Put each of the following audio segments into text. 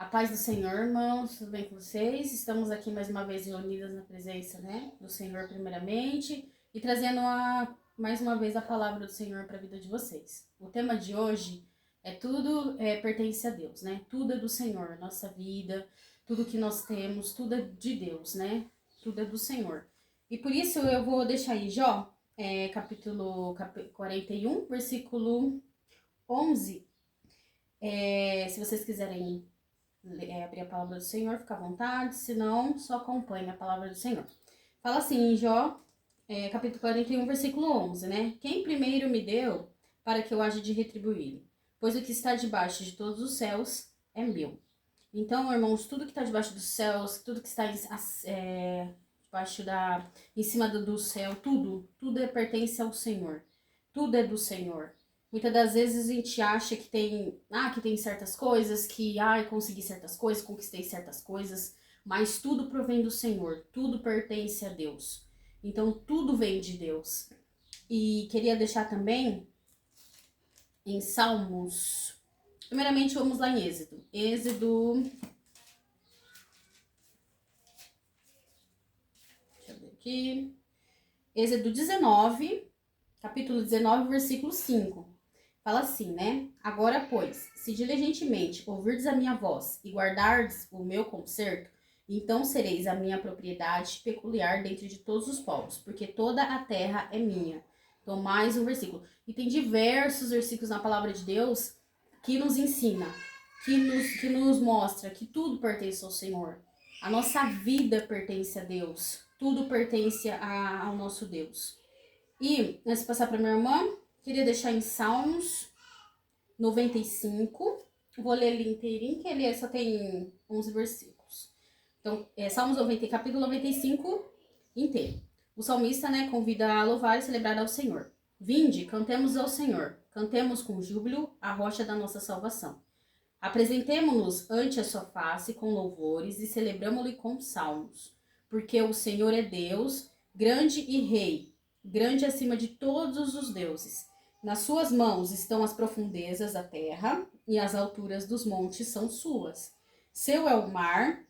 A paz do Senhor, irmãos, tudo bem com vocês? Estamos aqui mais uma vez reunidas na presença, do Senhor primeiramente e trazendo mais uma vez a palavra do Senhor para a vida de vocês. O tema de hoje é tudo pertence a Deus, Tudo é do Senhor, nossa vida, tudo que nós temos, tudo é de Deus, Tudo é do Senhor. E por isso eu vou deixar aí Jó, capítulo 41, versículo 11. Se vocês quiserem abrir a palavra do Senhor, fica à vontade, se não, só acompanhe a palavra do Senhor. Fala assim em Jó, capítulo 41, versículo 11, Quem primeiro me deu para que eu haja de retribuir? Pois o que está debaixo de todos os céus é meu. Então, irmãos, tudo que está debaixo dos céus, tudo que está debaixo em cima do céu, tudo pertence ao Senhor. Tudo é do Senhor. Muitas das vezes a gente acha que tem certas coisas, consegui certas coisas, conquistei certas coisas, mas tudo provém do Senhor, tudo pertence a Deus. Então tudo vem de Deus. E queria deixar também em Salmos. Primeiramente vamos lá em Êxodo. Deixa eu ver aqui. Êxodo 19, capítulo 19, versículo 5. Fala assim, Agora, pois, se diligentemente ouvirdes a minha voz e guardardes o meu conserto, então sereis a minha propriedade peculiar dentre de todos os povos, porque toda a terra é minha. Então, mais um versículo. E tem diversos versículos na palavra de Deus que nos ensina, que nos mostra que tudo pertence ao Senhor. A nossa vida pertence a Deus. Tudo pertence ao nosso Deus. E, antes de passar para minha irmã, queria deixar em Salmos 95. Vou ler ele inteirinho, que ele só tem 11 versículos. Então, Salmos 90, capítulo 95 inteiro. O salmista, convida a louvar e celebrar ao Senhor. Vinde, cantemos ao Senhor. Cantemos com júbilo a rocha da nossa salvação. Apresentemo-nos ante a sua face com louvores e celebramo-lhe com salmos. Porque o Senhor é Deus, grande e rei, grande acima de todos os deuses. Nas suas mãos estão as profundezas da terra e as alturas dos montes são suas. Seu é o mar,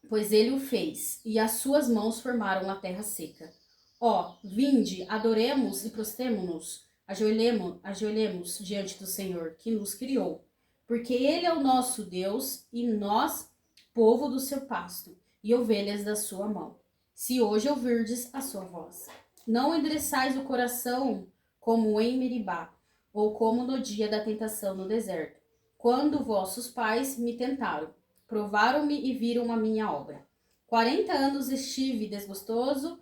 pois ele o fez, e as suas mãos formaram a terra seca. Ó, vinde, adoremos e prostremo-nos, ajoelhemos diante do Senhor, que nos criou. Porque ele é o nosso Deus e nós, povo do seu pasto, e ovelhas da sua mão. Se hoje ouvirdes a sua voz, não endureçais o coração como em Meribá, ou como no dia da tentação no deserto, quando vossos pais me tentaram, provaram-me e viram a minha obra. 40 anos estive desgostado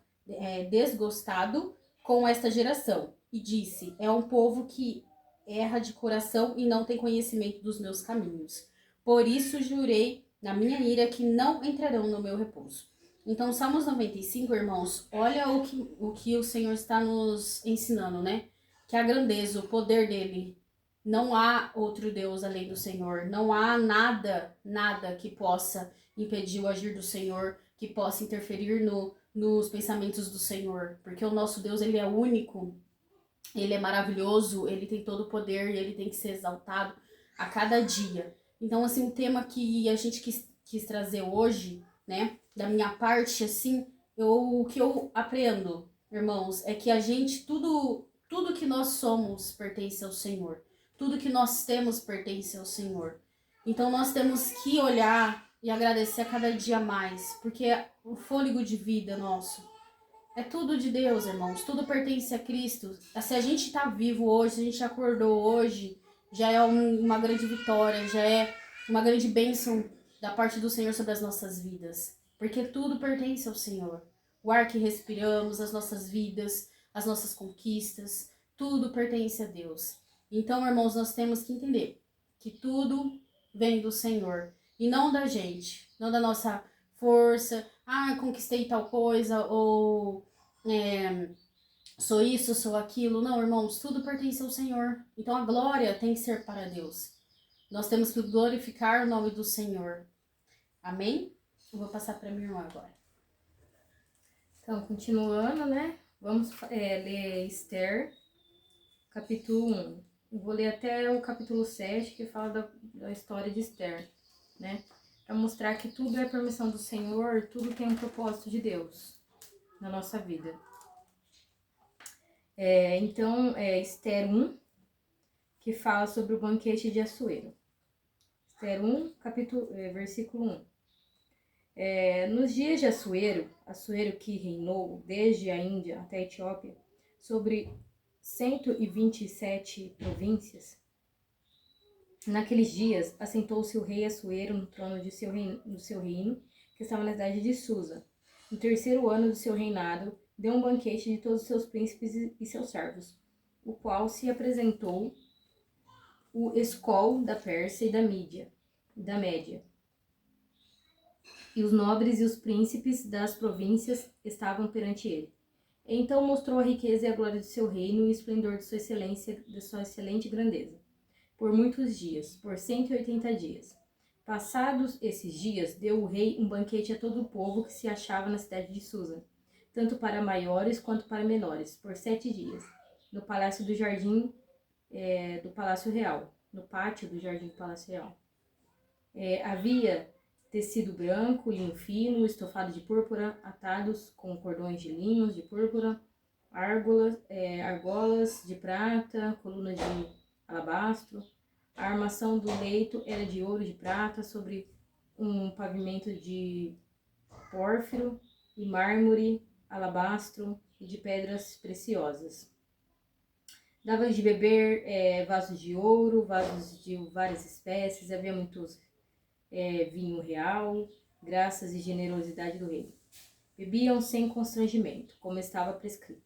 com esta geração, e disse, é um povo que erra de coração e não tem conhecimento dos meus caminhos. Por isso jurei na minha ira que não entrarão no meu repouso. Então, Salmos 95, irmãos, olha o que o Senhor está nos ensinando, Que a grandeza, o poder dele, não há outro Deus além do Senhor. Não há nada que possa impedir o agir do Senhor, que possa interferir nos pensamentos do Senhor. Porque o nosso Deus, ele é único, ele é maravilhoso, ele tem todo o poder e ele tem que ser exaltado a cada dia. Então, assim, o tema que a gente quis trazer hoje, da minha parte, assim, o que eu aprendo, irmãos, é que a gente, tudo que nós somos pertence ao Senhor. Tudo que nós temos pertence ao Senhor. Então, nós temos que olhar e agradecer a cada dia mais, porque o fôlego de vida nosso é tudo de Deus, irmãos. Tudo pertence a Cristo. Se a gente tá vivo hoje, se a gente acordou hoje, já é uma grande vitória, já é uma grande bênção da parte do Senhor sobre as nossas vidas. Porque tudo pertence ao Senhor. O ar que respiramos, as nossas vidas, as nossas conquistas, tudo pertence a Deus. Então, irmãos, nós temos que entender que tudo vem do Senhor e não da gente, não da nossa força, conquistei tal coisa, ou sou isso, sou aquilo. Não, irmãos, tudo pertence ao Senhor. Então a glória tem que ser para Deus. Nós temos que glorificar o nome do Senhor. Amém? Eu vou passar para minha irmã agora. Então, continuando, Vamos ler Esther, capítulo 1. Eu vou ler até o capítulo 7, que fala da história de Esther, para mostrar que tudo é permissão do Senhor, tudo tem um propósito de Deus na nossa vida. Então, Esther 1, que fala sobre o banquete de Assuero. Esther 1, versículo 1. Nos dias de Assuero que reinou desde a Índia até a Etiópia, sobre 127 províncias, naqueles dias assentou-se o rei Assuero no trono do seu reino, que estava na cidade de Susa. No terceiro ano do seu reinado, deu um banquete de todos os seus príncipes e seus servos, o qual se apresentou o escol da Pérsia e da Média. E os nobres e os príncipes das províncias estavam perante ele. Então mostrou a riqueza e a glória do seu reino e o esplendor de sua excelência, de sua excelente grandeza, por muitos dias, por 180 dias. Passados esses dias, deu o rei um banquete a todo o povo que se achava na cidade de Susa, tanto para maiores quanto para menores, por 7 dias, no palácio do jardim do Palácio Real, no pátio do jardim do Palácio Real. Havia tecido branco, linho fino, estofado de púrpura, atados com cordões de linhos de púrpura, argolas de prata, colunas de alabastro. A armação do leito era de ouro e de prata, sobre um pavimento de pórfiro e mármore, alabastro e de pedras preciosas. Dava de beber vasos de ouro, vasos de várias espécies, havia muitos vinho real, graças e generosidade do rei. Bebiam sem constrangimento, como estava prescrito,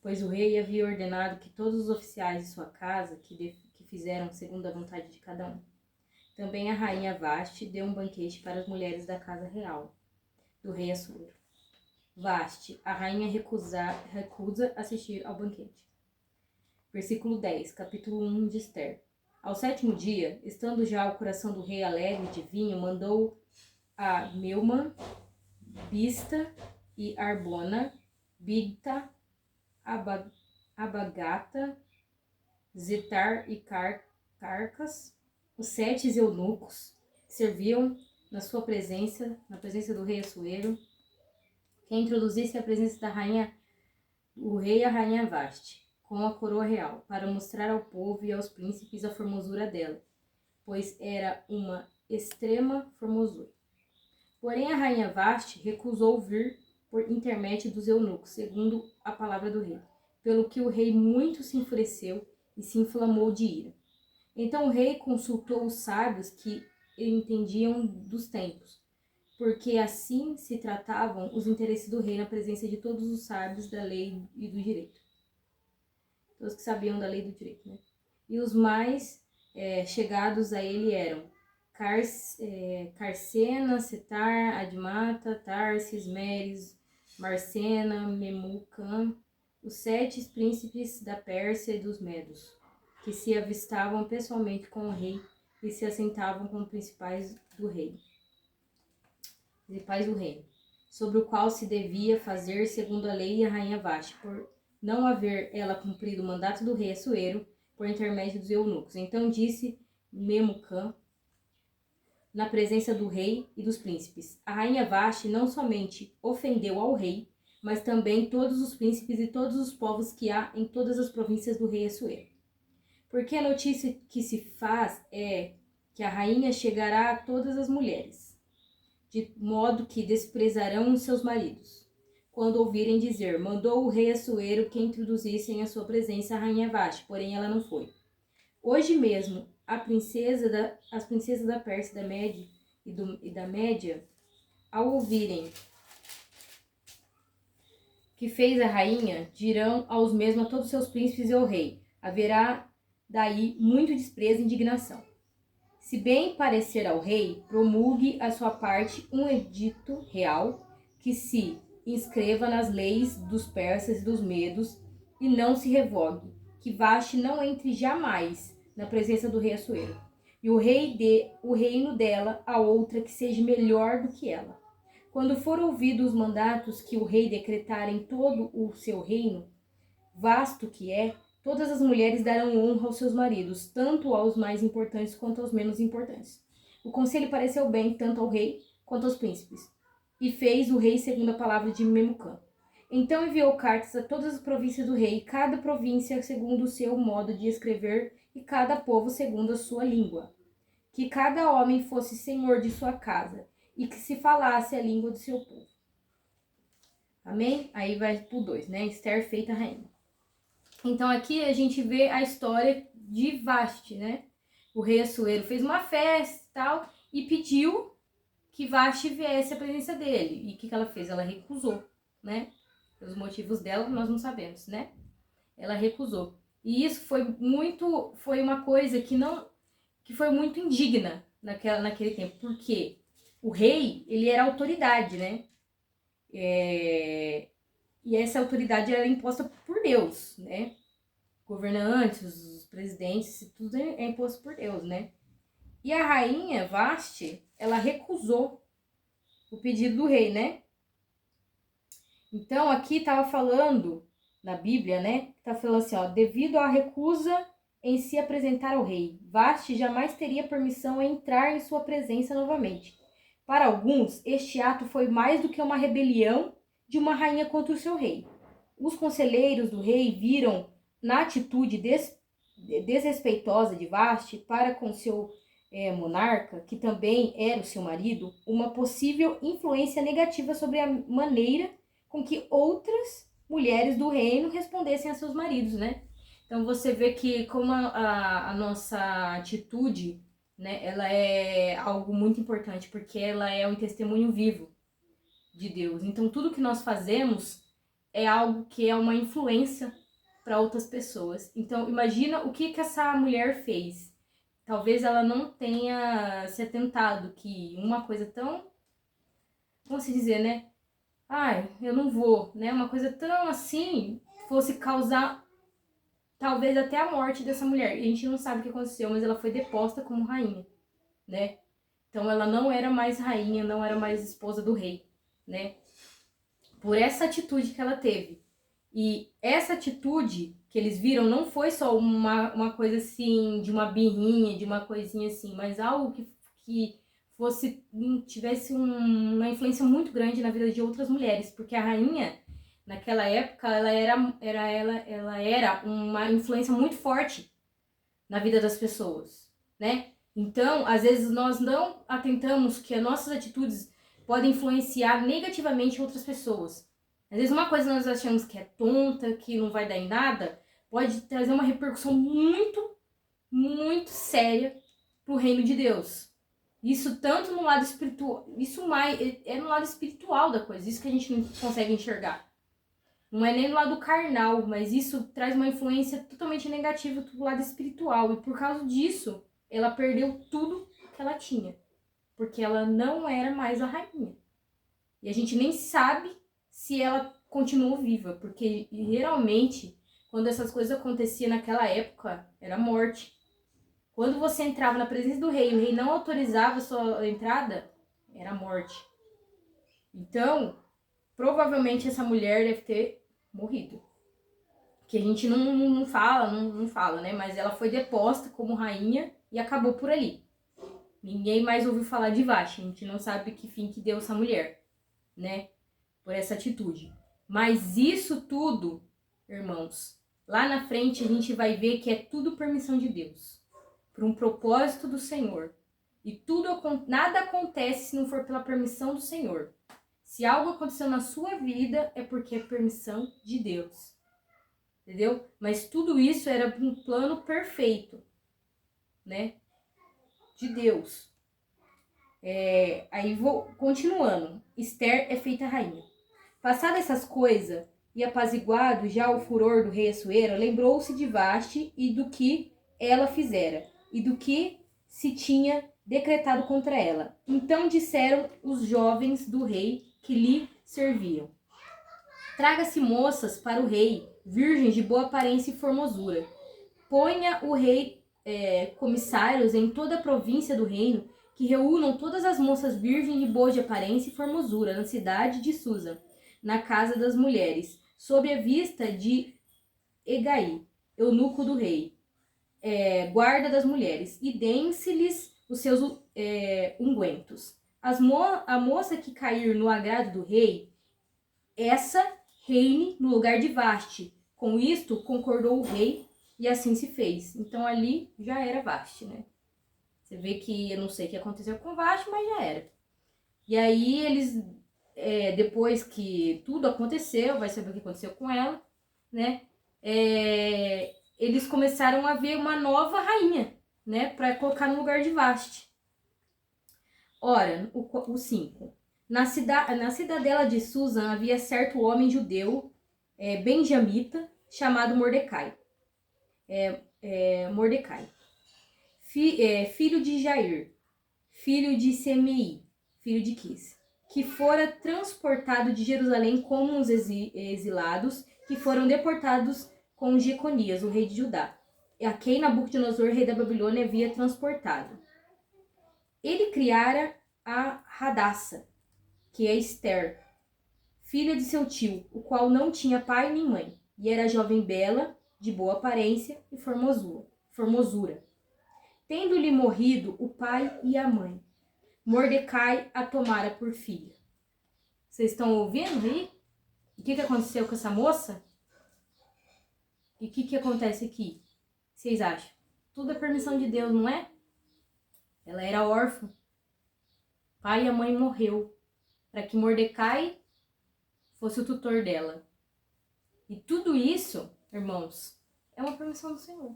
pois o rei havia ordenado que todos os oficiais de sua casa, que fizeram segundo a vontade de cada um. Também a rainha Vasti deu um banquete para as mulheres da casa real do rei Assuero. Vasti, a rainha recusa assistir ao banquete. Versículo 10, capítulo 1 de Esther. Ao 7º dia, estando já o coração do rei alegre de vinho, mandou a Meumã, Bista e Arbona, Bigta, Abagata, Zetar e Carcas, os 7 eunucos que serviam na sua presença, na presença do rei Assuero, que introduzisse a presença da rainha, o rei e a rainha Vasti, com a coroa real, para mostrar ao povo e aos príncipes a formosura dela, pois era uma extrema formosura. Porém a rainha Vasti recusou vir por intermédio dos eunucos, segundo a palavra do rei, pelo que o rei muito se enfureceu e se inflamou de ira. Então o rei consultou os sábios que entendiam dos tempos, porque assim se tratavam os interesses do rei na presença de todos os sábios da lei e do direito. Todos que sabiam da lei e do direito, né? E os mais chegados a ele eram Carcena, Setar, Admata, Tarsis, Meres, Marcena, Memucan, os 7 príncipes da Pérsia e dos Medos, que se avistavam pessoalmente com o rei e se assentavam como principais do reino, sobre o qual se devia fazer segundo a lei e a rainha Vasti, por não haver ela cumprido o mandato do rei Assuero por intermédio dos eunucos. Então disse Memucan, na presença do rei e dos príncipes: a rainha Vasti não somente ofendeu ao rei, mas também todos os príncipes e todos os povos que há em todas as províncias do rei Assuero. Porque a notícia que se faz é que a rainha chegará a todas as mulheres, de modo que desprezarão os seus maridos, quando ouvirem dizer: mandou o rei Assuero que introduzissem à sua presença a rainha Vasti, porém ela não foi. Hoje mesmo, as princesas da Pérsia e da Média, ao ouvirem que fez a rainha, dirão aos mesmos a todos os seus príncipes e ao rei. Haverá daí muito desprezo e indignação. Se bem parecer ao rei, promulgue a sua parte um edito real que se inscreva nas leis dos persas e dos medos e não se revogue, que Vasti não entre jamais na presença do rei Assuero, e o rei dê o reino dela a outra que seja melhor do que ela. Quando for ouvido os mandatos que o rei decretar em todo o seu reino, vasto que é, todas as mulheres darão honra aos seus maridos, tanto aos mais importantes quanto aos menos importantes. O conselho pareceu bem tanto ao rei quanto aos príncipes, e fez o rei segundo a palavra de Memucã. Então enviou cartas a todas as províncias do rei, cada província segundo o seu modo de escrever e cada povo segundo a sua língua. Que cada homem fosse senhor de sua casa e que se falasse a língua do seu povo. Amém? Aí vai pro 2, né? Esther feita rainha. Então aqui a gente vê a história de Vasti, né? O rei Assuero fez uma festa e tal e pediu que Vasti viesse à presença dele. E o que ela fez? Ela recusou, né? Os motivos dela nós não sabemos, né? Ela recusou. E isso foi uma coisa que foi muito indigna naquele tempo. Porque o rei, ele era autoridade, né? E essa autoridade era imposta por Deus, né? Governantes, os presidentes, tudo é imposto por Deus, né? E a rainha Vasti, ela recusou o pedido do rei, né? Então aqui estava falando na Bíblia, né? Tá falando assim, ó, devido à recusa em se apresentar ao rei, Vasti jamais teria permissão a entrar em sua presença novamente. Para alguns, este ato foi mais do que uma rebelião de uma rainha contra o seu rei. Os conselheiros do rei viram na atitude desrespeitosa de Vasti para com seu monarca, que também era o seu marido, uma possível influência negativa sobre a maneira com que outras mulheres do reino respondessem a seus maridos, né? Então você vê que como a nossa atitude, né, ela é algo muito importante, porque ela é um testemunho vivo de Deus. Então tudo que nós fazemos é algo que é uma influência para outras pessoas. Então imagina o que essa mulher fez. Talvez ela não tenha se atentado que uma coisa tão, como se dizer, né? Ai, eu não vou, né? Uma coisa tão assim fosse causar talvez até a morte dessa mulher. E a gente não sabe o que aconteceu, mas ela foi deposta como rainha, né? Então ela não era mais rainha, não era mais esposa do rei, né? Por essa atitude que ela teve. E essa atitude que eles viram não foi só uma coisa assim, de uma birrinha, de uma coisinha assim, mas algo que fosse, tivesse uma influência muito grande na vida de outras mulheres, porque a rainha, naquela época, ela era uma influência muito forte na vida das pessoas, né? Então, às vezes nós não atentamos que as nossas atitudes podem influenciar negativamente outras pessoas. Às vezes uma coisa nós achamos que é tonta, que não vai dar em nada, pode trazer uma repercussão muito, muito séria pro reino de Deus. Isso tanto no lado espiritual, isso mais é no lado espiritual da coisa, isso que a gente não consegue enxergar. Não é nem no lado carnal, mas isso traz uma influência totalmente negativa pro lado espiritual. E por causa disso, ela perdeu tudo que ela tinha. Porque ela não era mais a rainha. E a gente nem sabe se ela continuou viva, porque geralmente, quando essas coisas aconteciam naquela época, era morte. Quando você entrava na presença do rei e o rei não autorizava a sua entrada, era morte. Então, provavelmente essa mulher deve ter morrido. Que a gente não fala, né? Mas ela foi deposta como rainha e acabou por ali. Ninguém mais ouviu falar de Vasti. A gente não sabe que fim que deu essa mulher, né? Por essa atitude. Mas isso tudo, irmãos, lá na frente a gente vai ver que é tudo permissão de Deus. Por um propósito do Senhor. E nada acontece se não for pela permissão do Senhor. Se algo aconteceu na sua vida, é porque é permissão de Deus. Entendeu? Mas tudo isso era um plano perfeito, né? De Deus. Aí vou continuando. Esther é feita rainha. Passadas essas coisas e apaziguado já o furor do rei Assuero, lembrou-se de Vasti e do que ela fizera, e do que se tinha decretado contra ela. Então disseram os jovens do rei que lhe serviam: traga-se moças para o rei, virgens de boa aparência e formosura. Ponha o rei comissários em toda a província do reino, que reúnam todas as moças virgens de boa de aparência e formosura na cidade de Susa, na casa das mulheres, sob a vista de Hegai, eunuco do rei, guarda das mulheres, e deem-se-lhes os seus ungüentos. A moça que cair no agrado do rei, essa reine no lugar de Vasti. Com isto, concordou o rei e assim se fez. Então ali já era Vasti, né? Você vê que eu não sei o que aconteceu com Vasti, mas já era. E aí eles, depois que tudo aconteceu, vai saber o que aconteceu com ela, né? Eles começaram a ver uma nova rainha, né? Para colocar no lugar de Vasti. Ora, o 5. Na cidadela de Susan havia certo homem judeu, benjamita, chamado Mordecai. Mordecai. Filho de Jair, filho de Semei, filho de Quis, que fora transportado de Jerusalém como os exilados que foram deportados com Jeconias, o rei de Judá, a quem Nabucodonosor, rei da Babilônia, havia transportado. Ele criara a Radassa, que é Ester, filha de seu tio, o qual não tinha pai nem mãe, e era jovem bela, de boa aparência e formosura. Tendo-lhe morrido o pai e a mãe, Mordecai a tomara por filha. Vocês estão ouvindo aí? O que aconteceu com essa moça? E o que acontece aqui? Vocês acham? Tudo é permissão de Deus, não é? Ela era órfã. Pai e a mãe morreu para que Mordecai fosse o tutor dela. E tudo isso, irmãos, é uma permissão do Senhor.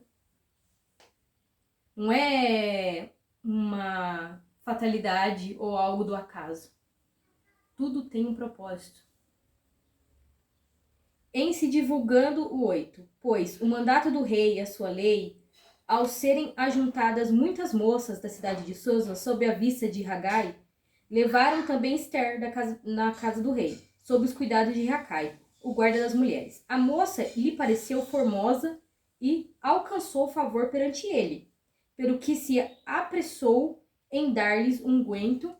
Não é uma fatalidade ou algo do acaso. Tudo tem um propósito. Em se divulgando o 8, pois o mandato do rei e a sua lei, ao serem ajuntadas muitas moças da cidade de Susa sob a vista de Hagai, levaram também Ester na casa do rei, sob os cuidados de Hagai, o guarda das mulheres. A moça lhe pareceu formosa e alcançou favor perante ele, pelo que se apressou em dar-lhes unguento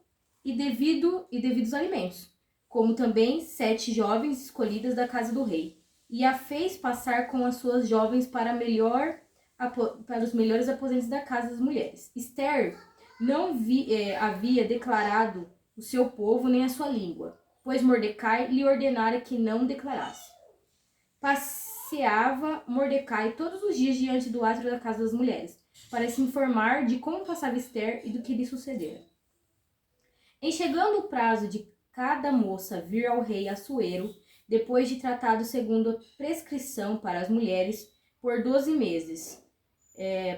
e devidos alimentos, como também 7 jovens escolhidas da casa do rei, e a fez passar com as suas jovens para os melhores aposentos da casa das mulheres. Ester não havia declarado o seu povo nem a sua língua, pois Mordecai lhe ordenara que não declarasse. Passeava Mordecai todos os dias diante do átrio da casa das mulheres, para se informar de como passava Ester e do que lhe sucedera. Em chegando o prazo de cada moça vir ao rei Assuero, depois de tratado segundo a prescrição para as mulheres, por 12 meses,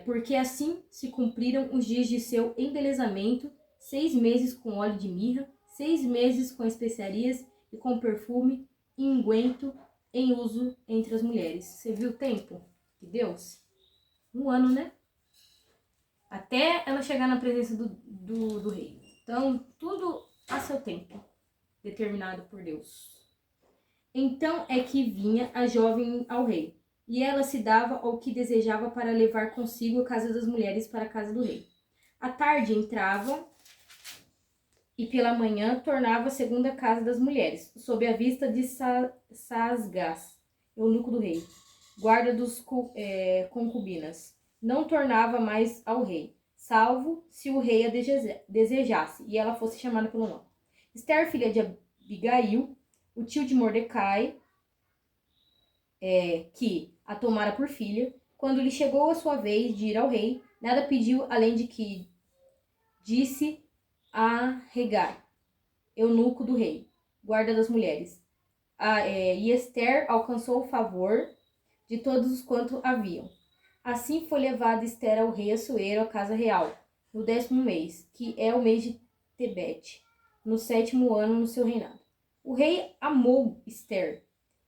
porque assim se cumpriram os dias de seu embelezamento, 6 meses com óleo de mirra, 6 meses com especiarias e com perfume e unguento em uso entre as mulheres. Você viu o tempo de Deus? 1 ano, né? Até ela chegar na presença do rei. Então, tudo a seu tempo, determinado por Deus. Então é que vinha a jovem ao rei, e ela se dava ao que desejava para levar consigo a casa das mulheres para a casa do rei. À tarde entrava e pela manhã tornava segundo a casa das mulheres, sob a vista de Saasgás, eunuco do rei, guarda dos concubinas. Não tornava mais ao rei, salvo se o rei a desejasse, e ela fosse chamada pelo nome. Ester, filha de Abigail, o tio de Mordecai, que a tomara por filha, quando lhe chegou a sua vez de ir ao rei, nada pediu além de que disse a Hegai, eunuco do rei, guarda das mulheres. E Ester alcançou o favor de todos os quanto haviam. Assim foi levada Ester ao rei Assuero, à casa real, no 10º mês, que é o mês de Tebete, no 7º ano no seu reinado. O rei amou Ester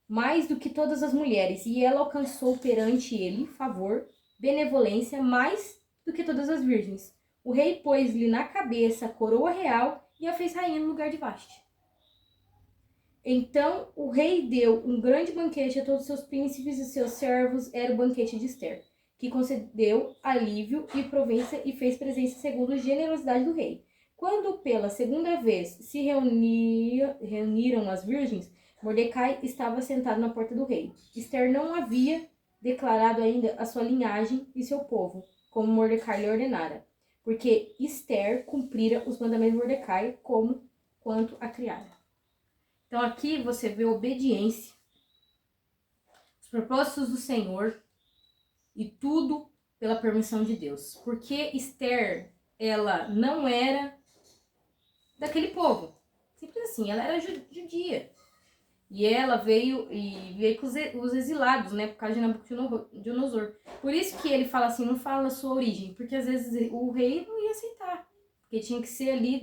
mais do que todas as mulheres, e ela alcançou perante ele favor, benevolência, mais do que todas as virgens. O rei pôs-lhe na cabeça a coroa real e a fez rainha no lugar de Vasti. Então o rei deu um grande banquete a todos os seus príncipes e seus servos, era o banquete de Ester, que concedeu alívio e província e fez presença segundo a generosidade do rei. Quando pela segunda vez se reuniram as virgens, Mordecai estava sentado na porta do rei. Ester não havia declarado ainda a sua linhagem e seu povo, como Mordecai lhe ordenara, porque Esther cumprira os mandamentos de Mordecai como quanto a criada. Então aqui você vê obediência, os propósitos do Senhor e tudo pela permissão de Deus. Porque Esther, ela não era daquele povo. Simples assim, ela era judia. E ela veio com os exilados, né? Por causa de Nabucodonosor. Por isso que ele fala assim, não fala a sua origem. Porque às vezes o rei não ia aceitar. Porque tinha que ser ali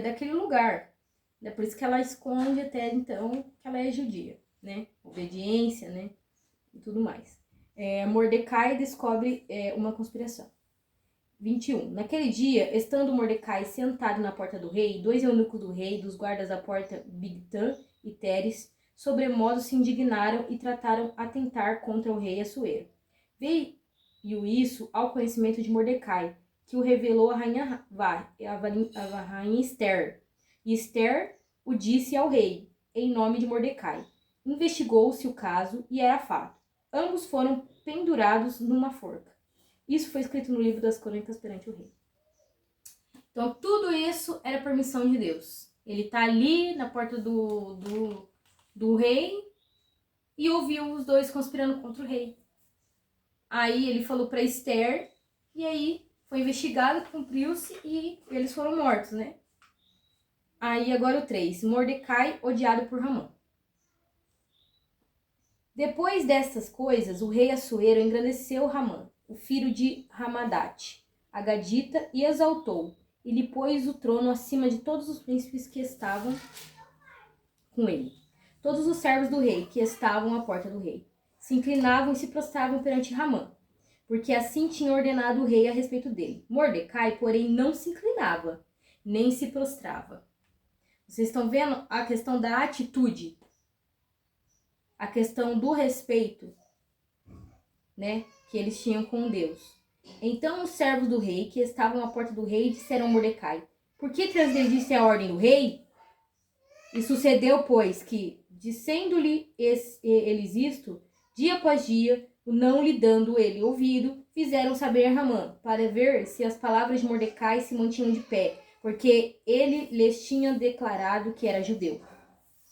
daquele lugar. É por isso que ela esconde até então que ela é judia, né? Obediência, né? E tudo mais. Mordecai descobre uma conspiração. 21. Naquele dia, estando Mordecai sentado na porta do rei, 2 eunucos do rei, dos guardas da porta, Bigtan e Teres, sobremodo se indignaram e trataram atentar contra o rei Assuero. Veio isso ao conhecimento de Mordecai, que o revelou a rainha Esther. E Esther o disse ao rei, em nome de Mordecai. Investigou-se o caso e era fato. Ambos foram pendurados numa forca. Isso foi escrito no livro das crônicas perante o rei. Então, tudo isso era permissão de Deus. Ele está ali na porta do rei e ouviu os dois conspirando contra o rei. Aí ele falou para Esther e aí foi investigado, cumpriu-se e eles foram mortos, né? Aí agora o 3. Mordecai odiado por Ramã. Depois destas coisas, o rei Assuero engrandeceu Ramã, o filho de Ramadate, Agadita, e exaltou, e lhe pôs o trono acima de todos os príncipes que estavam com ele. Todos os servos do rei que estavam à porta do rei se inclinavam e se prostravam perante Ramã, porque assim tinha ordenado o rei a respeito dele. Mordecai, porém, não se inclinava, nem se prostrava. Vocês estão vendo a questão da atitude, a questão do respeito, né, que eles tinham com Deus. Então os servos do rei, que estavam à porta do rei, disseram a Mordecai: por que transgrediste a ordem do rei? E sucedeu, pois, que, dizendo-lhe eles isto, dia após dia, não lhe dando ele ouvido, fizeram saber a Ramã, para ver se as palavras de Mordecai se mantinham de pé, porque ele lhes tinha declarado que era judeu.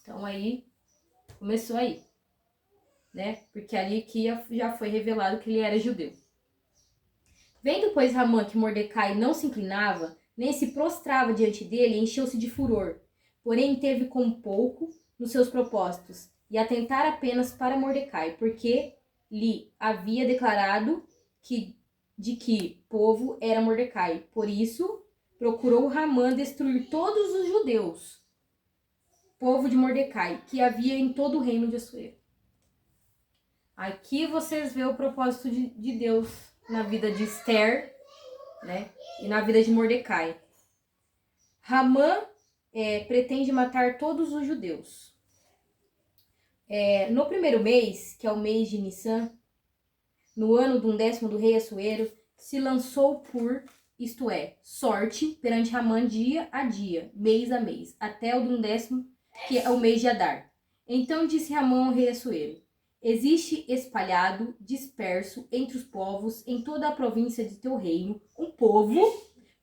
Então aí, começou aí, né? Porque ali que já foi revelado que ele era judeu. Vendo, pois, Ramã que Mordecai não se inclinava, nem se prostrava diante dele, encheu-se de furor. Porém, teve com pouco nos seus propósitos, e atentar apenas para Mordecai, porque lhe havia declarado de que povo era Mordecai. Por isso, procurou Ramã destruir todos os judeus, povo de Mordecai, que havia em todo o reino de Assuero. Aqui vocês vê o propósito de Deus na vida de Esther, né, e na vida de Mordecai. Ramã pretende matar todos os judeus. No primeiro mês, que é o mês de Nissan, no ano do 10º do rei Assuero, se lançou isto é, sorte perante Ramã dia a dia, mês a mês, até o do 10º, que é o mês de Adar. Então disse Ramã ao rei Assuero: existe espalhado, disperso entre os povos em toda a província de teu reino, um povo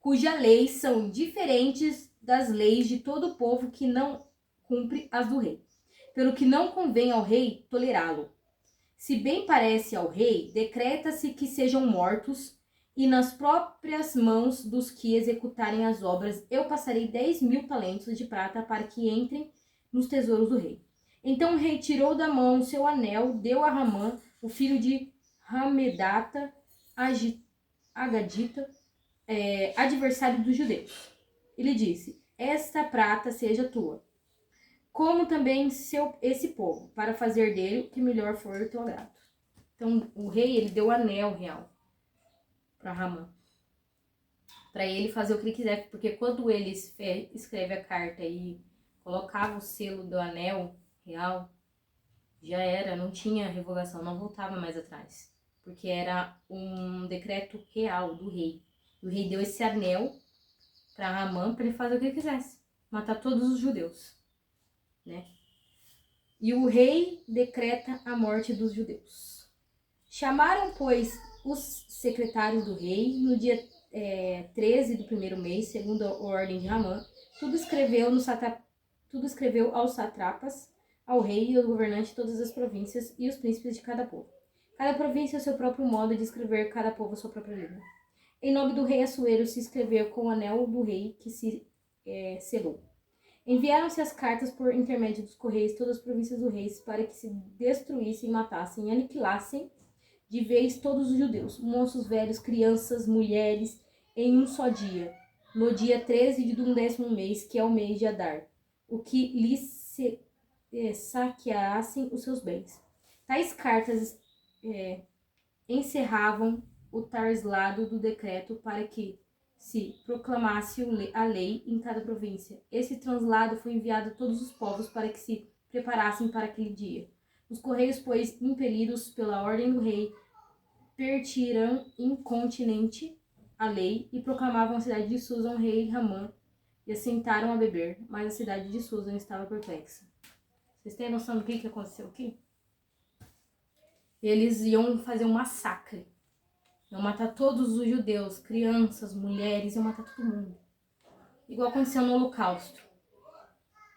cujas leis são diferentes das leis de todo o povo que não cumpre as do rei, pelo que não convém ao rei tolerá-lo. Se bem parece ao rei, decreta-se que sejam mortos, e nas próprias mãos dos que executarem as obras eu passarei 10.000 talentos de prata para que entrem nos tesouros do rei. Então o rei tirou da mão seu anel, deu a Ramã, o filho de Hamedata, Agadita, adversário dos judeus. Ele disse: esta prata seja tua, como também esse povo, para fazer dele o que melhor for o teu agrado. Então o rei, ele deu o anel real para Ramã, para ele fazer o que ele quiser, porque quando ele escreve a carta e colocava o selo do anel real, já era, não tinha revogação, não voltava mais atrás, porque era um decreto real do rei. O rei deu esse anel para Ramã para ele fazer o que ele quisesse, matar todos os judeus, né? E o rei decreta a morte dos judeus. Chamaram, pois, os secretários do rei, no dia 13 do primeiro mês, segundo a ordem de Ramã, tudo escreveu aos satrapas, ao rei e ao governante de todas as províncias e os príncipes de cada povo. Cada província o seu próprio modo de escrever, cada povo a sua própria língua. Em nome do rei Assuero se escreveu com o anel do rei que se selou. Enviaram-se as cartas por intermédio dos correios todas as províncias do rei para que se destruíssem, matassem e aniquilassem de vez todos os judeus, moços, velhos, crianças, mulheres, em um só dia, no dia 13 de 11º mês, que é o mês de Adar, o que lhes saqueassem os seus bens. Tais cartas encerravam o traslado do decreto para que se proclamasse a lei em cada província. Esse translado foi enviado a todos os povos para que se preparassem para aquele dia. Os correios, pois, impelidos pela ordem do rei, partiram incontinenti a lei e proclamavam a cidade de Susa ao rei Ramã e assentaram a beber, mas a cidade de Susa estava perplexa. Vocês têm noção do que aconteceu aqui? Eles iam fazer um massacre. Iam matar todos os judeus, crianças, mulheres, iam matar todo mundo. Igual aconteceu no Holocausto.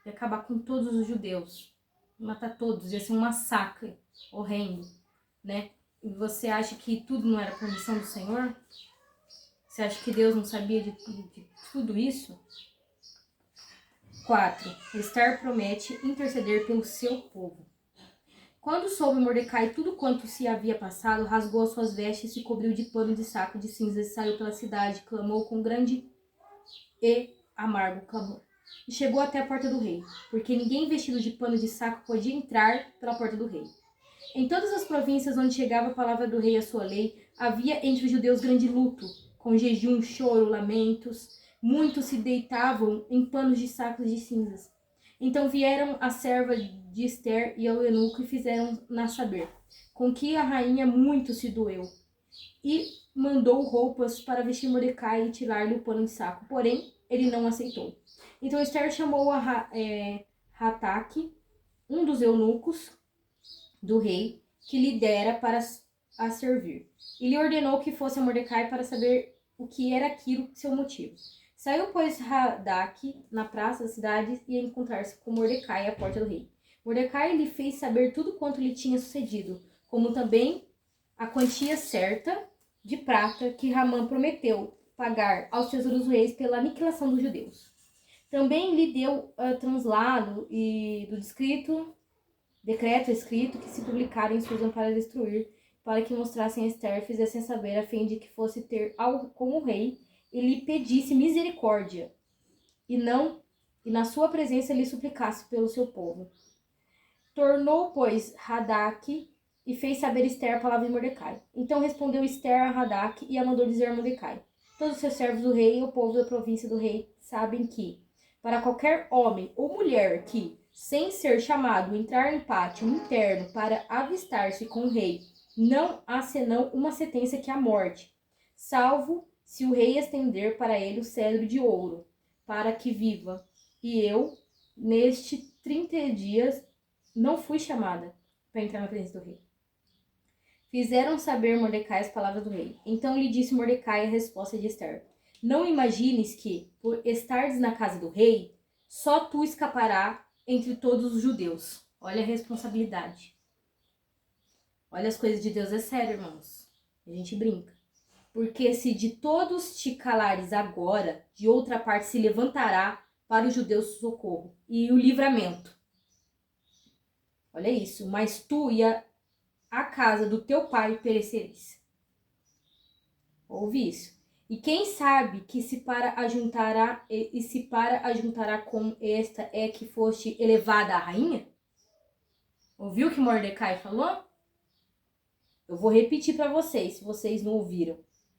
Ia acabar com todos os judeus. Matar todos, ia ser um massacre horrendo, né? E você acha que tudo não era permissão do Senhor? Você acha que Deus não sabia de tudo isso? 4. Esther promete interceder pelo seu povo. Quando soube Mordecai tudo quanto se havia passado, rasgou as suas vestes, se cobriu de pano de saco de cinzas e saiu pela cidade, clamou com grande e amargo clamor. E chegou até a porta do rei, porque ninguém vestido de pano de saco podia entrar pela porta do rei. Em todas as províncias onde chegava a palavra do rei e a sua lei, havia entre os judeus grande luto, com jejum, choro, lamentos. Muitos se deitavam em panos de sacos de cinzas. Então vieram a serva de Esther e ao eunuco e fizeram-na saber, com que a rainha muito se doeu. E mandou roupas para vestir Mordecai e tirar-lhe o pano de saco. Porém, ele não aceitou. Então Esther chamou a Hataque, um dos eunucos do rei, que lhe dera para a servir. E lhe ordenou que fosse a Mordecai para saber o que era aquilo, seu motivo. Saiu, pois, Hataque na praça da cidade e ia encontrar-se com Mordecai à porta do rei. Mordecai lhe fez saber tudo quanto lhe tinha sucedido, como também a quantia certa de prata que Ramã prometeu pagar aos tesouros do rei pela aniquilação dos judeus. Também lhe deu translado e do decreto escrito que se publicara em Susa para destruir, para que mostrassem a Esther e fizessem saber, a fim de que fosse ter com o rei e lhe pedisse misericórdia, e na sua presença lhe suplicasse pelo seu povo. Tornou, pois, Hataque e fez saber Esther a palavra de Mordecai. Então respondeu Esther a Hataque e a mandou dizer a Mordecai: todos os seus servos do rei e o povo da província do rei sabem que, para qualquer homem ou mulher que, sem ser chamado, entrar em pátio interno para avistar-se com o rei, não há senão uma sentença que é a morte, salvo se o rei estender para ele o cetro de ouro, para que viva. E eu, neste 30 dias, não fui chamada para entrar na presença do rei. Fizeram saber Mordecai as palavras do rei. Então lhe disse Mordecai a resposta de Esther: não imagines que, por estares na casa do rei, só tu escapará entre todos os judeus. Olha a responsabilidade. Olha, as coisas de Deus é sério, irmãos. A gente brinca. Porque se de todos te calares agora, de outra parte se levantará para os judeus socorro e o livramento. Olha isso. Mas tu e a casa do teu pai perecereis. Ouve isso. E quem sabe que se para ajuntará com esta é que foste elevada a rainha? Ouviu o que Mordecai falou? Eu vou repetir para vocês, se vocês não ouviram.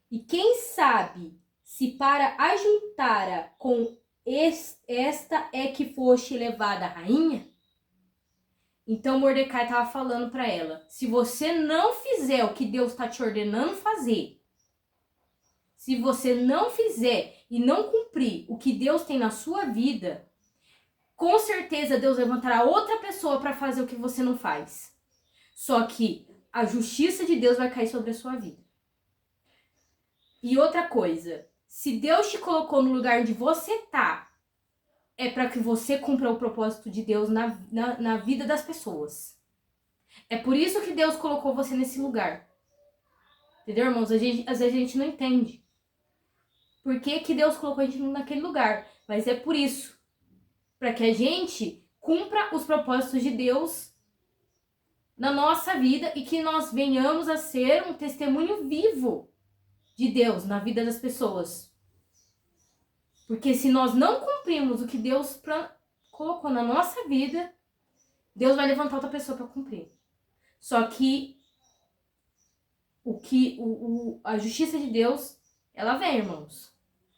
E quem sabe se para ajuntara com esta é que foste elevada a rainha? Então Mordecai estava falando para ela: se você não fizer o que Deus está te ordenando fazer, se você não fizer e não cumprir o que Deus tem na sua vida, com certeza Deus levantará outra pessoa para fazer o que você não faz. Só que a justiça de Deus vai cair sobre a sua vida. E outra coisa, se Deus te colocou no lugar onde você tá, é para que você cumpra o propósito de Deus na vida das pessoas. É por isso que Deus colocou você nesse lugar. Entendeu, irmãos? Às vezes a gente não entende. Por que que Deus colocou a gente naquele lugar? Mas é por isso. Para que a gente cumpra os propósitos de Deus na nossa vida e que nós venhamos a ser um testemunho vivo de Deus na vida das pessoas. Porque se nós não cumprimos o que Deus colocou na nossa vida, Deus vai levantar outra pessoa para cumprir. Só que a justiça de Deus, ela vem, irmãos.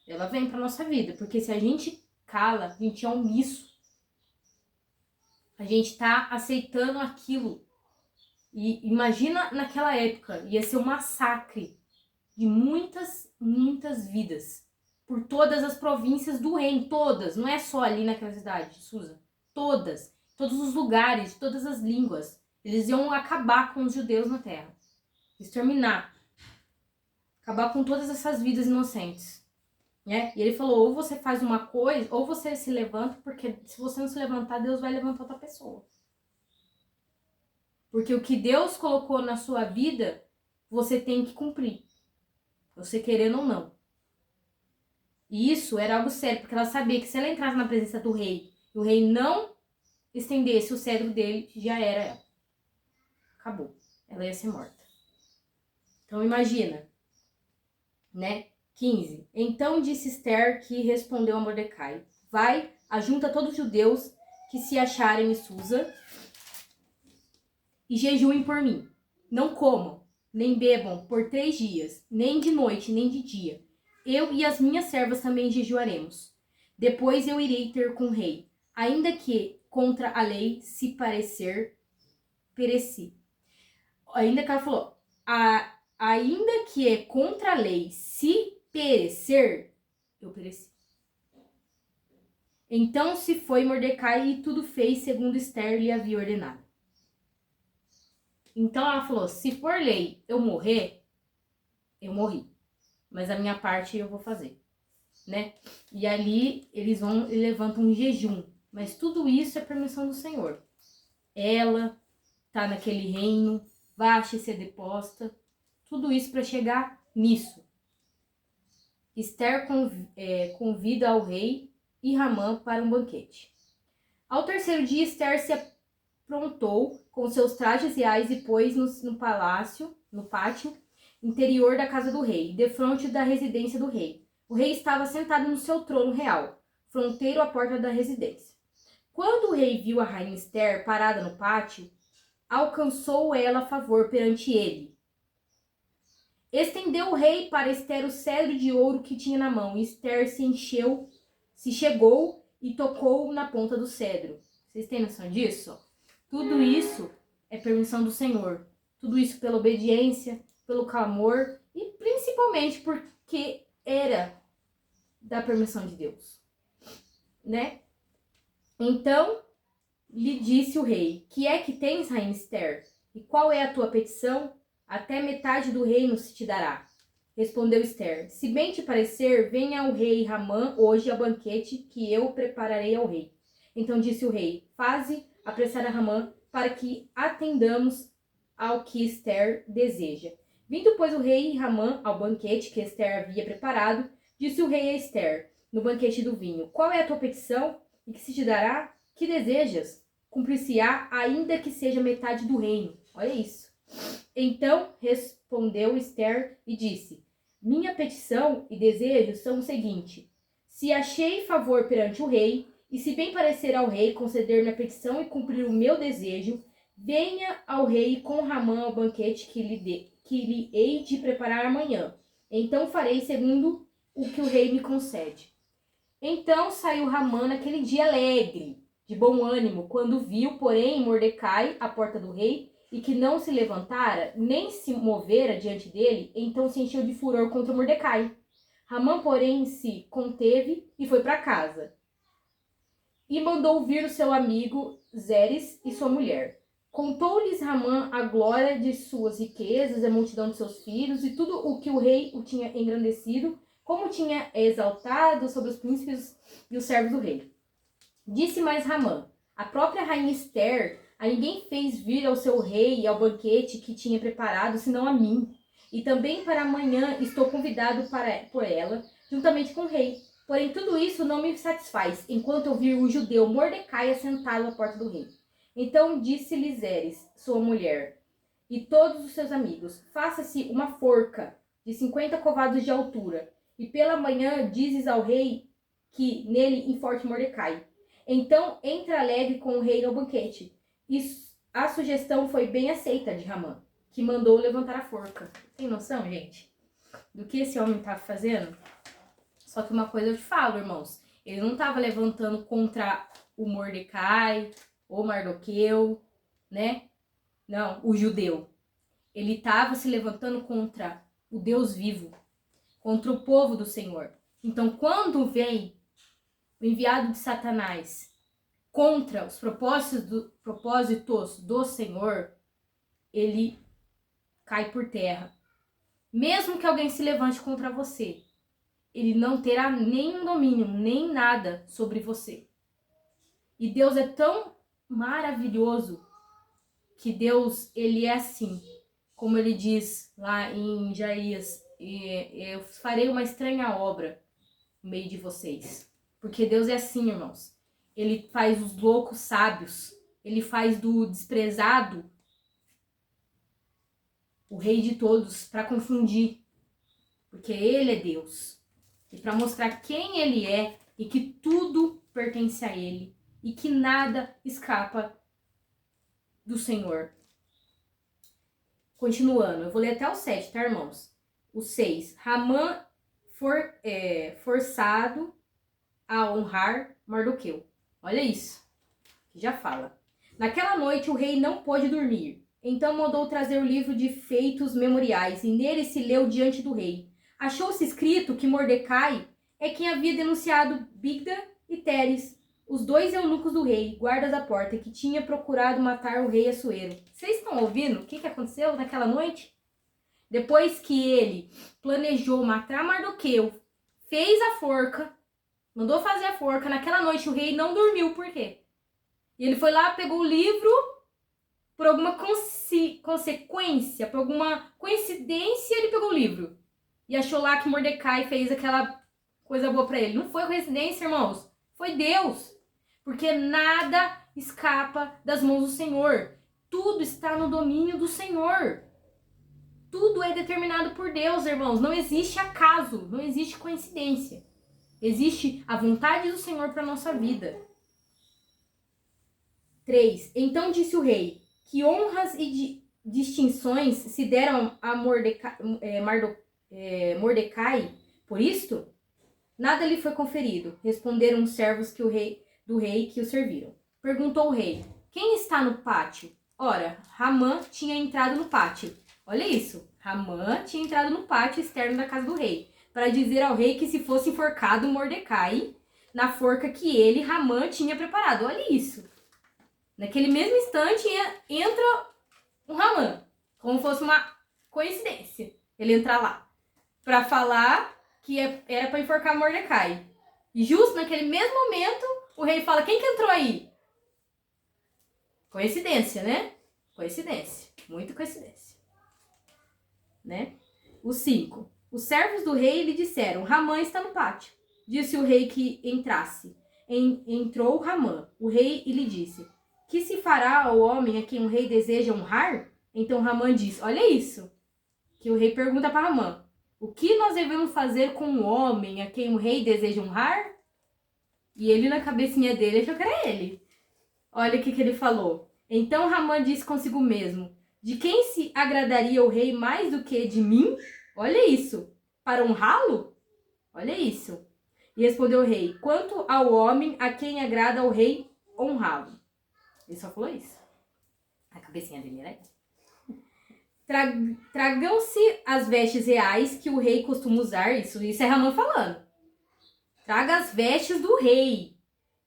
Ela vem para nossa vida, porque se a gente cala, a gente é omisso, a gente tá aceitando aquilo. E imagina naquela época, ia ser um massacre de muitas vidas por todas as províncias do reino, todas, não é só ali naquela cidade, Susan, todos os lugares, todas as línguas, eles iam acabar com os judeus na terra, exterminar, acabar com todas essas vidas inocentes, né? E ele falou, ou você faz uma coisa, ou você se levanta, porque se você não se levantar, Deus vai levantar outra pessoa. Porque o que Deus colocou na sua vida, você tem que cumprir, você querendo ou não. E isso era algo sério, porque ela sabia que se ela entrasse na presença do rei, e o rei não estendesse o cetro dele, já era ela. Acabou. Ela ia ser morta. Então imagina, né? 15. Então disse Esther, que respondeu a Mordecai: vai, ajunta todos os judeus que se acharem em Susa e jejuem por mim. Não comam, nem bebam por 3 dias, nem de noite, nem de dia. Eu e as minhas servas também jejuaremos. Depois eu irei ter com o rei, ainda que contra a lei se parecer, pereci. Ainda que ela falou, ainda que é contra a lei se perecer, eu pereci. Então se foi Mordecai e tudo fez segundo Esther lhe havia ordenado. Então ela falou, se por lei eu morrer, eu morri. Mas a minha parte eu vou fazer, né? E ali eles levantam um jejum. Mas tudo isso é permissão do Senhor. Ela tá naquele reino, Vasti ser deposta. Tudo isso para chegar nisso. Esther convida ao rei e Ramã para um banquete. Ao terceiro dia, Esther se aprontou com seus trajes reais e pôs no pátio interior da casa do rei, defronte da residência do rei. O rei estava sentado no seu trono real, fronteiro à porta da residência. Quando o rei viu a rainha Esther parada no pátio, alcançou ela favor perante ele. Estendeu o rei para Esther o cetro de ouro que tinha na mão, e Esther se chegou e tocou na ponta do cetro. Vocês têm noção disso? Tudo isso é permissão do Senhor. Tudo isso pela obediência, pelo clamor e principalmente porque era da permissão de Deus, né? Então lhe disse o rei: que é que tens, rainha Esther? E qual é a tua petição? Até metade do reino se te dará. Respondeu Esther: se bem te parecer, venha o rei Ramã hoje ao banquete que eu prepararei ao rei. Então disse o rei: faze apressar a Ramã para que atendamos ao que Esther deseja. Vindo, pois, o rei Ramã ao banquete que Esther havia preparado, disse o rei a Esther, no banquete do vinho: qual é a tua petição e que se te dará? Que desejas? Cumprir-se-á, ainda que seja metade do reino. Olha isso. Então respondeu Esther e disse: minha petição e desejo são o seguinte: se achei favor perante o rei, e se bem parecer ao rei conceder minha petição e cumprir o meu desejo, venha ao rei com Ramã ao banquete que lhe hei de preparar amanhã. Então farei segundo o que o rei me concede. Então saiu Ramã naquele dia alegre, de bom ânimo, quando viu, porém, Mordecai à porta do rei, e que não se levantara, nem se movera diante dele, então se encheu de furor contra Mordecai. Ramã, porém, se conteve e foi para casa. E mandou vir o seu amigo Zeres e sua mulher. Contou-lhes Ramã a glória de suas riquezas, a multidão de seus filhos e tudo o que o rei o tinha engrandecido, como tinha exaltado sobre os príncipes e os servos do rei. Disse mais Ramã: a própria rainha Ester a ninguém fez vir ao seu rei e ao banquete que tinha preparado, senão a mim. E também para amanhã estou convidado por ela, juntamente com o rei. Porém, tudo isso não me satisfaz, enquanto eu vir o judeu Mordecai assentado à porta do rei. Então disse-lhes Eres, sua mulher, e todos os seus amigos: faça-se uma forca de 50 covados de altura, e pela manhã dizes ao rei que nele enforque Mordecai. Então entra alegre com o rei no banquete. E a sugestão foi bem aceita de Ramã, que mandou levantar a forca. Tem noção, gente, do que esse homem estava fazendo? Só que uma coisa eu te falo, irmãos. Ele não estava levantando contra o Mordecai, o Mardoqueu, né? Não, o judeu. Ele estava se levantando contra o Deus vivo, contra o povo do Senhor. Então, quando vem o enviado de Satanás contra os propósitos do Senhor, ele cai por terra. Mesmo que alguém se levante contra você, ele não terá nenhum domínio, nem nada sobre você. E Deus é tão maravilhoso que Deus, ele é assim, como ele diz lá em Isaías, eu farei uma estranha obra no meio de vocês. Porque Deus é assim, irmãos. Ele faz os loucos sábios. Ele faz do desprezado o rei de todos para confundir. Porque ele é Deus. E para mostrar quem ele é e que tudo pertence a ele. E que nada escapa do Senhor. Continuando, eu vou ler até o 7, tá, irmãos? O 6. Ramã forçado a honrar Mardoqueu. Olha isso, que já fala. Naquela noite o rei não pôde dormir. Então mandou trazer o livro de feitos memoriais, e nele se leu diante do rei. Achou-se escrito que Mordecai é quem havia denunciado Bigda e Teres, os dois eunucos do rei, guardas da porta, que tinha procurado matar o rei Assuero. Vocês estão ouvindo o que aconteceu naquela noite? Depois que ele planejou matar Mardoqueu, fez a forca, mandou fazer a forca, naquela noite o rei não dormiu. Por quê? E ele foi lá, pegou o livro, por alguma consequência, por alguma coincidência, ele pegou o livro. E achou lá que Mordecai fez aquela coisa boa pra ele. Não foi coincidência, irmãos. Foi Deus. Porque nada escapa das mãos do Senhor. Tudo está no domínio do Senhor. Tudo é determinado por Deus, irmãos. Não existe acaso, não existe coincidência. Existe a vontade do Senhor para nossa vida. 3. Então disse o rei: que honras e distinções se deram a Mordecai por isto? Nada lhe foi conferido, responderam os servos do rei que o serviram. Perguntou o rei: quem está no pátio? Ora, Ramã tinha entrado no pátio. Olha isso, Ramã tinha entrado no pátio externo da casa do rei, para dizer ao rei que se fosse enforcado Mordecai na forca que ele, Ramã, tinha preparado. Olha isso. Naquele mesmo instante entra um Ramã, como fosse uma coincidência ele entrar lá, para falar que era para enforcar Mordecai. E justo naquele mesmo momento, o rei fala: quem que entrou aí? Coincidência, né? Coincidência. Muita coincidência. Né? O 5. Os servos do rei lhe disseram: Ramã está no pátio. Disse o rei que entrasse. Entrou Ramã, o rei, e lhe disse: que se fará ao homem a quem o rei deseja honrar? Então Ramã diz: olha isso. Que o rei pergunta para Ramã: o que nós devemos fazer com o homem a quem o rei deseja honrar? E ele, na cabecinha dele, achou que era ele. Olha o que ele falou. Então Ramã disse consigo mesmo: de quem se agradaria o rei mais do que de mim? Olha isso. Para honrá-lo? Olha isso. E respondeu o rei: quanto ao homem a quem agrada ao rei honrá-lo. Ele só falou isso. A cabecinha dele era isso. Tragam-se as vestes reais que o rei costuma usar. Isso é Ramã falando. Traga as vestes do rei,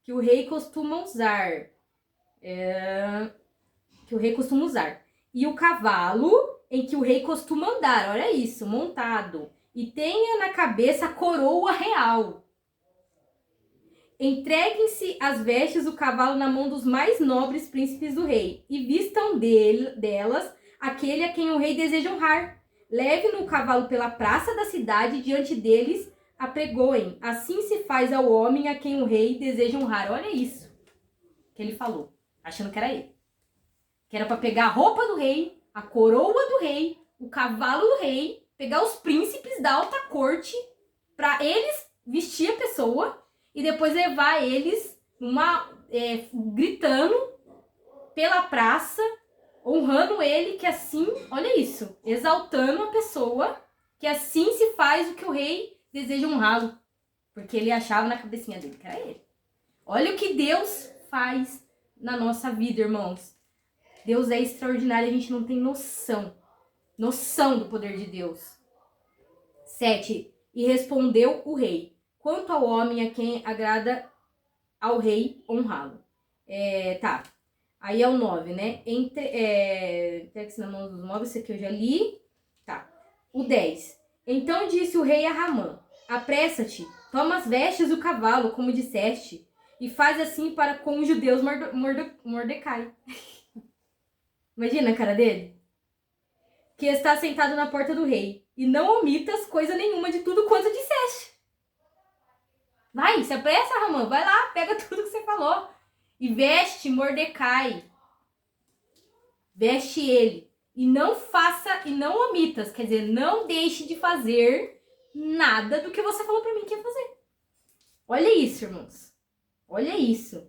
que o rei costuma usar. Que que o rei costuma usar, e o cavalo em que o rei costuma andar, olha isso, montado, e tenha na cabeça a coroa real. Entreguem-se as vestes do cavalo na mão dos mais nobres príncipes do rei, e vistam delas aquele a quem o rei deseja honrar. Leve-no o cavalo pela praça da cidade, diante deles apregoem. Assim se faz ao homem a quem o rei deseja honrar. Olha isso que ele falou, achando que era ele. Que era para pegar a roupa do rei, a coroa do rei, o cavalo do rei, pegar os príncipes da alta corte, para eles vestir a pessoa e depois levar eles gritando pela praça, honrando ele, que assim, olha isso, exaltando a pessoa, que assim se faz o que o rei deseja honrá-lo, porque ele achava na cabecinha dele que era ele. Olha o que Deus faz na nossa vida, irmãos. Deus é extraordinário, a gente não tem noção do poder de Deus. 7. E respondeu o rei: quanto ao homem a quem agrada ao rei honrá-lo. Tá. Aí é o 9, né? Entregue-se na mão dos móveis, isso aqui eu já li. Tá. O 10. Então disse o rei a Ramã: apressa-te, toma as vestes do cavalo, como disseste, e faz assim para com os judeus Mordecai. Imagina a cara dele. Que está sentado na porta do rei, e não omitas coisa nenhuma de tudo quanto disseste. Vai, se apressa, Ramã, vai lá, pega tudo que você falou. E veste Mordecai. Veste ele. E não faça, e não omitas, quer dizer, não deixe de fazer nada do que você falou pra mim que ia fazer. Olha isso, irmãos. Olha isso.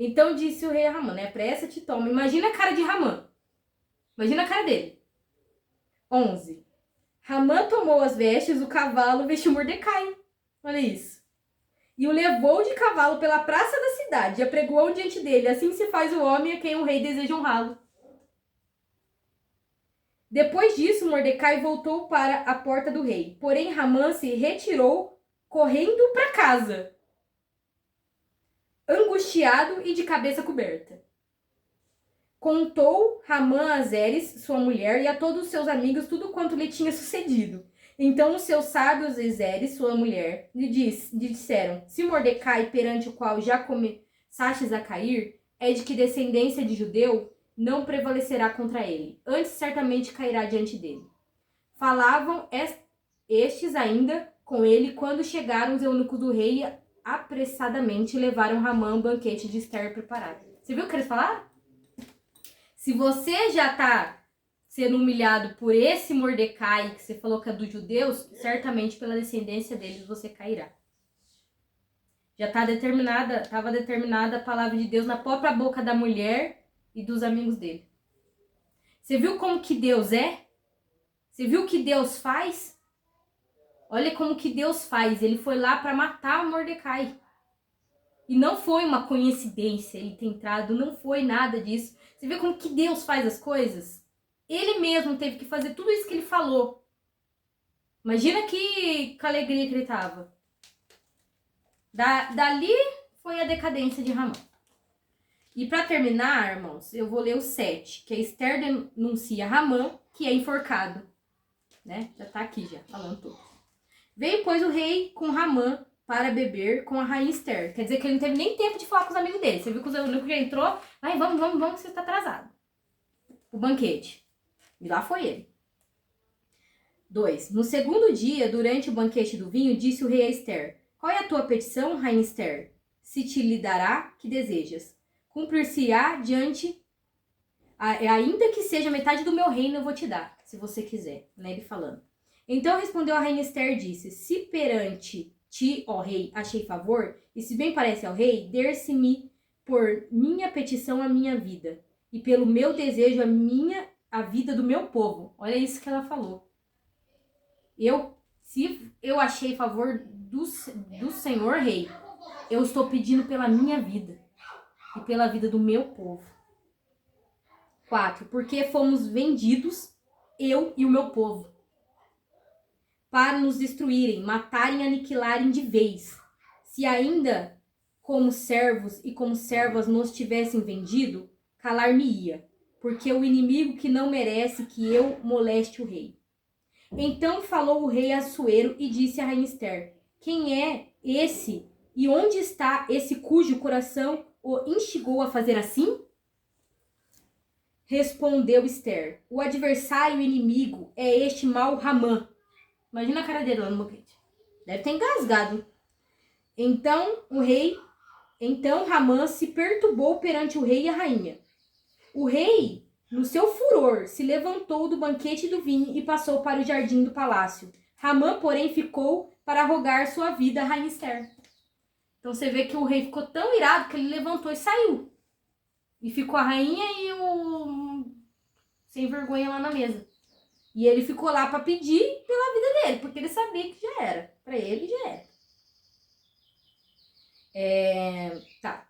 Então disse o rei a Ramã, né? Apressa-te, toma. Imagina a cara de Ramã. Imagina a cara dele. 11. Ramã tomou as vestes do cavalo, vestiu Mordecai. Olha isso. E o levou de cavalo pela praça da cidade e apregou diante dele. Assim se faz o homem a quem o rei deseja honrá-lo. Depois disso, Mordecai voltou para a porta do rei. Porém, Ramã se retirou correndo para casa, angustiado e de cabeça coberta. Contou Ramã a Zeres, sua mulher, e a todos os seus amigos tudo quanto lhe tinha sucedido. Então os seus sábios Zeres, sua mulher, lhe disseram: se Mordecai, perante o qual já começastes a cair, é de que descendência de judeu, não prevalecerá contra ele. Antes certamente cairá diante dele. Falavam estes ainda com ele quando chegaram os eunucos do rei e apressadamente levaram Ramã um banquete de Esther preparado. Você viu o que eles falaram? Se você já está sendo humilhado por esse Mordecai, que você falou que é dos judeus, certamente pela descendência deles você cairá. Já estava determinada a palavra de Deus na própria boca da mulher e dos amigos dele. Você viu como que Deus é? Você viu o que Deus faz? Olha como que Deus faz. Ele foi lá para matar o Mordecai. E não foi uma coincidência ele ter entrado, não foi nada disso. Você vê como que Deus faz as coisas? Ele mesmo teve que fazer tudo isso que ele falou. Imagina que alegria que ele estava. Dali foi a decadência de Ramã. E para terminar, irmãos, eu vou ler o 7, que a Esther denuncia Ramã, que é enforcado. Né? Já tá aqui, já, falando tudo. Veio, pois, o rei com Ramã para beber com a rainha Esther. Quer dizer que ele não teve nem tempo de falar com os amigos dele. Você viu que o eunuco já entrou? Vai, vamos, que você está atrasado. O banquete. E lá foi ele. 2. No segundo dia, durante o banquete do vinho, disse o rei a Esther: qual é a tua petição, rainha Esther? Se te lhe dará, que desejas? Cumprir-se-á diante, ainda que seja metade do meu reino, eu vou te dar, se você quiser. Né? Ele falando. Então respondeu a rainha Esther e disse: se perante ti, ó rei, achei favor, e se bem parece ao rei, der-se-me por minha petição a minha vida, e pelo meu desejo a vida do meu povo. Olha isso que ela falou. Se eu achei favor do Senhor rei, eu estou pedindo pela minha vida e pela vida do meu povo. 4. Porque fomos vendidos, eu e o meu povo, para nos destruírem, matarem e aniquilarem de vez. Se ainda como servos e como servas nos tivessem vendido, calar-me-ia, porque o inimigo que não merece que eu moleste o rei. Então falou o rei Assuero e disse a rainha Esther: quem é esse e onde está esse cujo coração o instigou a fazer assim? Respondeu Esther: o adversário inimigo é este mau Hamã. Imagina a cara dele lá no banquete. Deve ter engasgado. Então Hamã se perturbou perante o rei e a rainha. O rei, no seu furor, se levantou do banquete do vinho e passou para o jardim do palácio. Hamã, porém, ficou para rogar sua vida à rainha Esther. Então você vê que o rei ficou tão irado que ele levantou e saiu. E ficou a rainha e o sem vergonha lá na mesa. E ele ficou lá para pedir pela vida dele, porque ele sabia que já era. Para ele já era. Tá.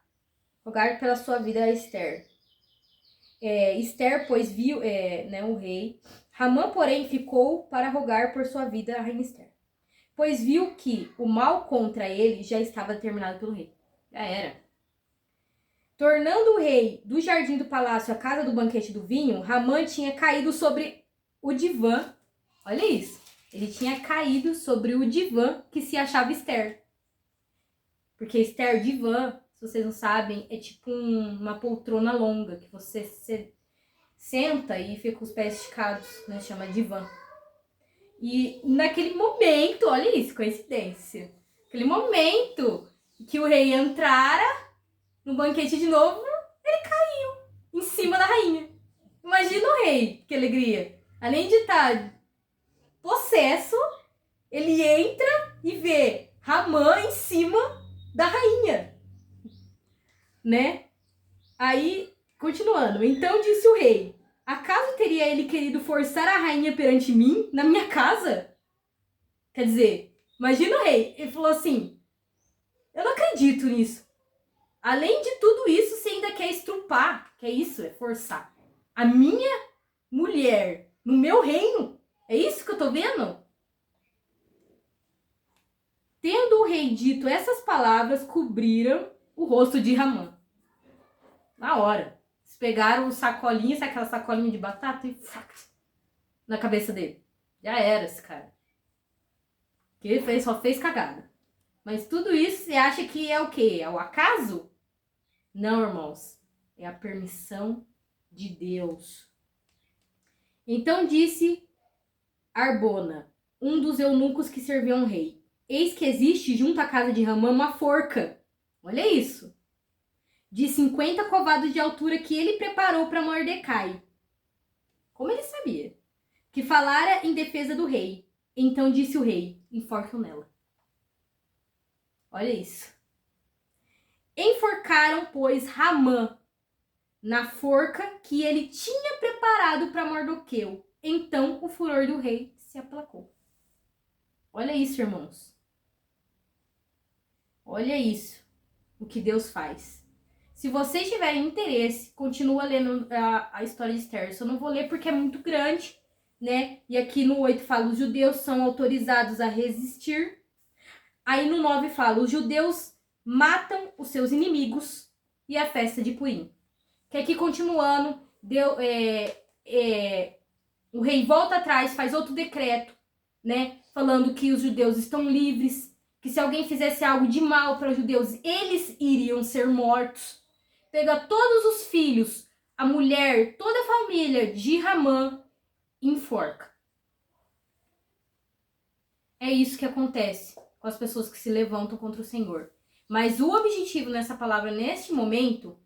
Rogar pela sua vida a Esther. Esther, pois, viu o rei. Hamã, porém, ficou para rogar por sua vida a rainha Esther. Pois viu que o mal contra ele já estava determinado pelo rei. Já era. Tornando o rei do jardim do palácio à casa do banquete do vinho, Hamã tinha caído sobre o divã. Olha isso. Ele tinha caído sobre o divã que se achava Esther. Porque Esther, divã, se vocês não sabem, é tipo uma poltrona longa que você senta e fica com os pés esticados, né? Chama divã. E naquele momento, olha isso, coincidência. Aquele momento que o rei entrara no banquete de novo, ele caiu em cima da rainha. Imagina o rei, que alegria. Além de estar possesso, ele entra e vê Hamã em cima da rainha, né? Aí, continuando. Então disse o rei: acaso teria ele querido forçar a rainha perante mim, na minha casa? Quer dizer, imagina o rei. Ele falou assim: eu não acredito nisso. Além de tudo isso, você ainda quer estrupar. Que é isso? É forçar a minha mulher no meu reino? É isso que eu tô vendo? Tendo o rei dito essas palavras, cobriram o rosto de Hamã. Na hora. Eles pegaram o sacolinho, sabe aquela sacolinha de batata e na cabeça dele. Já era esse cara. Que ele só fez cagada. Mas tudo isso você acha que é o quê? É o acaso? Não, irmãos. É a permissão de Deus. Então disse Arbona, um dos eunucos que serviam ao rei: eis que existe junto à casa de Hamã uma forca. Olha isso. De 50 covados de altura que ele preparou para Mordecai. Como ele sabia? Que falara em defesa do rei. Então disse o rei: enforcam nela. Olha isso. Enforcaram, pois, Hamã na forca que ele tinha preparado para Mardoqueu. Então o furor do rei se aplacou. Olha isso, irmãos. Olha isso. O que Deus faz. Se vocês tiverem interesse, continua lendo a história de Esther. Eu só não vou ler porque é muito grande, né? E aqui no 8 fala: os judeus são autorizados a resistir. Aí no 9 fala: os judeus matam os seus inimigos e a festa de Purim. Que aqui continuando, o rei volta atrás, faz outro decreto, né? Falando que os judeus estão livres, que se alguém fizesse algo de mal para os judeus, eles iriam ser mortos. Pega todos os filhos, a mulher, toda a família de Hamã e enforca. É isso que acontece com as pessoas que se levantam contra o Senhor. Mas o objetivo nessa palavra, neste momento,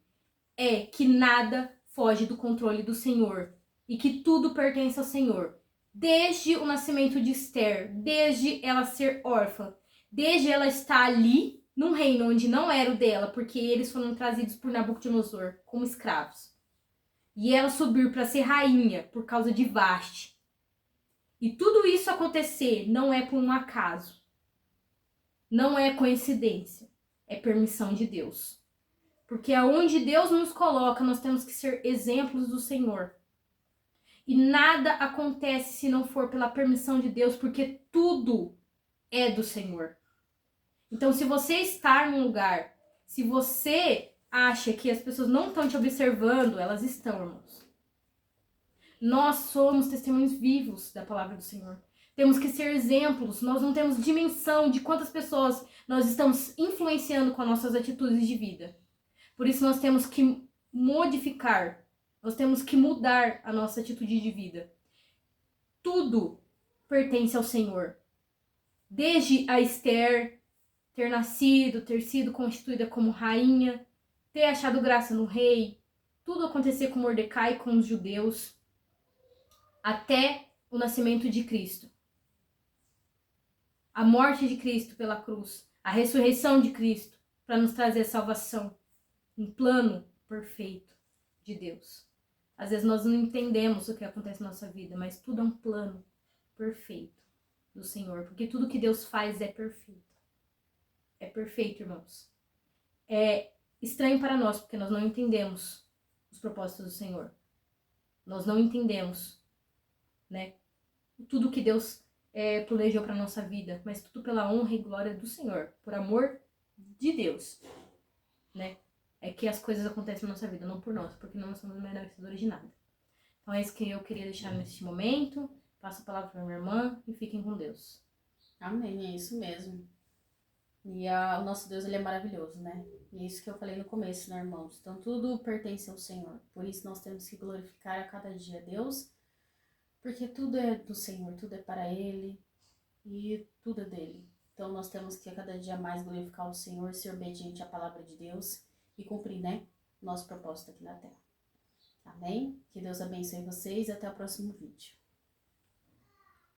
é que nada foge do controle do Senhor e que tudo pertence ao Senhor. Desde o nascimento de Esther, desde ela ser órfã, desde ela estar ali num reino onde não era o dela, porque eles foram trazidos por Nabucodonosor como escravos. E ela subir para ser rainha por causa de Vaste. E tudo isso acontecer não é por um acaso. Não é coincidência. É permissão de Deus. Porque aonde Deus nos coloca, nós temos que ser exemplos do Senhor. E nada acontece se não for pela permissão de Deus, porque tudo é do Senhor. Então, se você estar num lugar, se você acha que as pessoas não estão te observando, elas estão, irmãos. Nós somos testemunhos vivos da palavra do Senhor. Temos que ser exemplos. Nós não temos dimensão de quantas pessoas nós estamos influenciando com as nossas atitudes de vida. Por isso nós temos que modificar, nós temos que mudar a nossa atitude de vida. Tudo pertence ao Senhor. Desde a Esther ter nascido, ter sido constituída como rainha, ter achado graça no rei, tudo acontecer com Mordecai, com os judeus, até o nascimento de Cristo. A morte de Cristo pela cruz, a ressurreição de Cristo para nos trazer salvação. Um plano perfeito de Deus. Às vezes nós não entendemos o que acontece na nossa vida, mas tudo é um plano perfeito do Senhor, porque tudo que Deus faz é perfeito. É perfeito, irmãos. É estranho para nós, porque nós não entendemos os propósitos do Senhor. Nós não entendemos, né? Tudo que Deus planejou para nossa vida, mas tudo pela honra e glória do Senhor, por amor de Deus, né? É que as coisas acontecem na nossa vida, não por nós, porque não somos merecedores de nada. Então é isso que eu queria deixar neste momento. Passo a palavra para minha irmã e fiquem com Deus. Amém, é isso mesmo. E o nosso Deus, ele é maravilhoso, né? E é isso que eu falei no começo, né, irmãos? Então tudo pertence ao Senhor. Por isso nós temos que glorificar a cada dia a Deus, porque tudo é do Senhor, tudo é para Ele e tudo é dele. Então nós temos que a cada dia mais glorificar o Senhor, ser obediente à palavra de Deus e cumprir, né, nosso propósito aqui na Terra. Amém? Que Deus abençoe vocês e até o próximo vídeo.